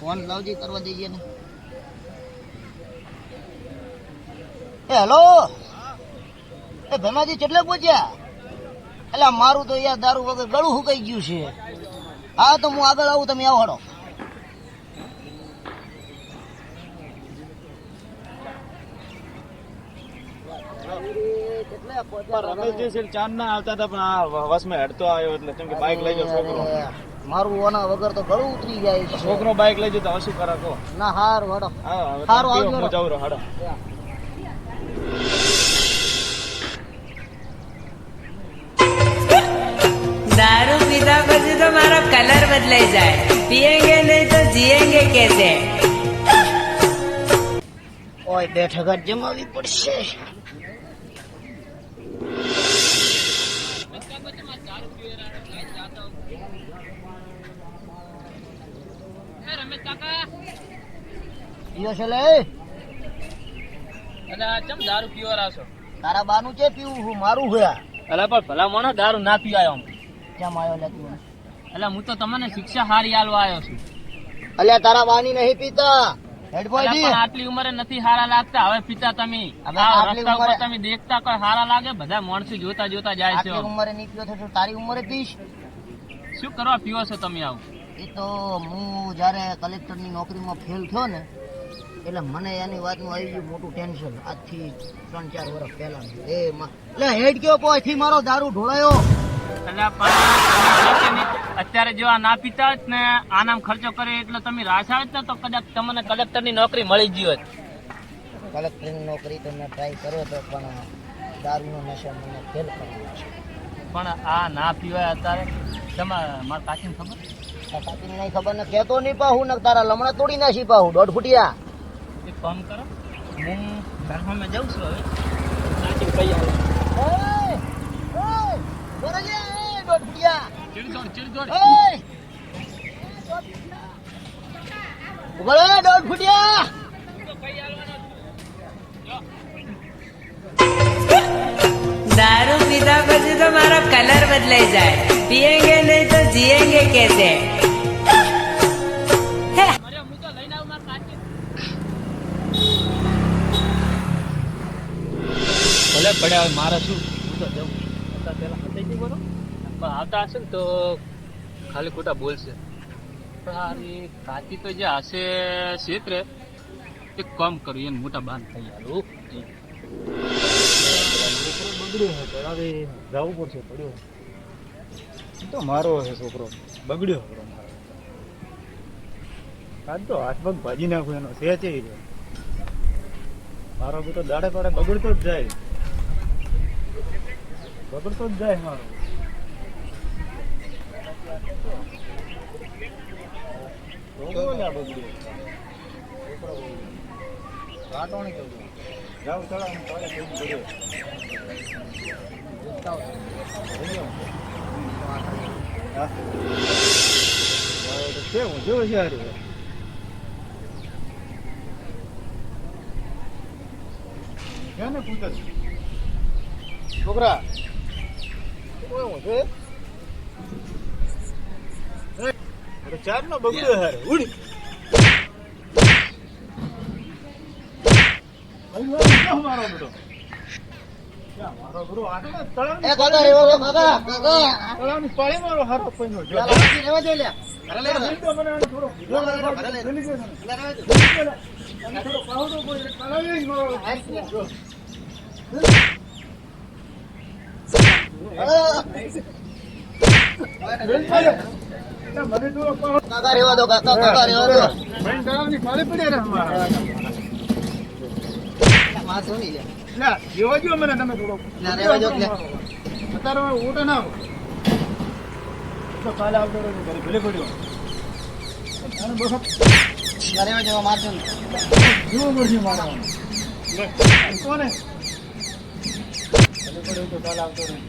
Phone Lavji કરવા દેજે ને. એ હેલો એ ભેમાજી કેટલે પહોંચ્યા? એટલે મારું તો યાર દારૂ વગર ગળું સુકાઈ ગયું છે. હા તો હું આગળ આવું, તમે આવો હડો. રમેશજી ચાંદ ના આવતા હતા પણ આ વસમાં હેડતો આવ્યો એટલે કેમ કે બાઇક લઈ જાવ છોકરો. મારું ઓના વગર તો ગળું ઉતરી જાય છે. છોકરો બાઇક લઈ જતો હવે શું કરે કહો? ના હારું હડો. સારું આવજો, હું જાઉં રહો હડો. दारू पीता પછી તો મારો કલર બદલાઈ જાય. पिएंगे नहीं तो जिएंगे कैसे? ઓય બેઠક જ જમાવી પડશે. દારૂ પીવા છો? તારા બાનું છે પીવું હું મારું ગયા. એટલે પણ ભલા મોણો દારૂ ના પીવાયો. કેમ આવ્યો લે તું? એટલે હું તો તમને શિક્ષા હારી આલવા આવ્યો છું. અલ્યા તારા બાની નહીં પીતા. આટલી ઉંમરે નથી હારા લાગતા, હવે પિતા તમે રસ્તા ઉપર તમે દેખતા કોઈ હારા લાગે? બધા માણસો જોતા જોતા જાય છે. ઉંમરે નહીં પીવો તો તારી ઉંમરે પીશ. શું કરવા પીવો છો તમે આવું? એ તો હું જયારે કલેક્ટરની નોકરીમાં ફેલ થયો ને એટલે મને એની વાતનું આવી ગયું મોટું ટેન્શન. આજથી 3-4 વર્ષ પહેલા એટલે હેડ કયો પોથી મારો દારૂ ઢોળાયો. અત્યારે જો આ ના પીતા જ ને આનામ ખર્ચો કરે એટલે તમે રાશ આવે ને તો કદાચ તમને કલેક્ટરની નોકરી મળી ગઈ હોત. કલેક્ટરની નોકરી તો મેં ટ્રાય કર્યો હતો પણ દારૂનો નશો મને ફેલ કર્યો છે. પણ આ ના પીવાય અત્યારે તમારે મારા કાકીને ખબર? કાકીને નહીં ખબર ને કહેતો નહીં પાહું ને તારા લમણા તોડી નાખી પાહું 1.5 ફૂટિયા. એક કામ કરો, હું ઘરમાં જાઉં છું હવે કાકી કઈ આવે. दारू पीता પછી તો મારો કલર બદલાઈ જાય. पिएंगे नहीं तो जिएंगे कैसे? ભલે પડ્યા મારે શું, હું તો જવું. પેલા બરોબર આવતા હશે ને તો ખાલી ખોટા બોલશે. પણ કાકી તો જે હશે ક્ષેત્રે એક કામ કર્યું એને મોટા બાંધ થઈ યાર. બગડ્યો હતો હવે જવું પડશે. પડ્યો તો મારો હશે છોકરો બગડ્યો. આજ તો હાથ પગ ભાજી નાખું એનો સેચે મારો તો દાડે પાડે બગડતો જ જાય. બગડતો જ જાય મારો. છોકરા ચાર નો બગડ્યો હારે ઉડ મારો બેટો. મારો ગુરુ આગળ તળાવની પાળી મારો હારો પૈનો જો કાકા રેવા દો. કાકા રેવા દો. તળાવની પાળી પડી રે મારા માથું નહીં લે. ના રેવા જો મને તમે થોડો રેવા જો. અત્યારે ઉઠે ના તો કાલે આવતો રહ્યો ઘરે ભલે પડ્યો. રેવા જો મારજો ને જોવું પડશે મારા કોને ભલે પડ્યો તો કાલે આવતો રહ્યો.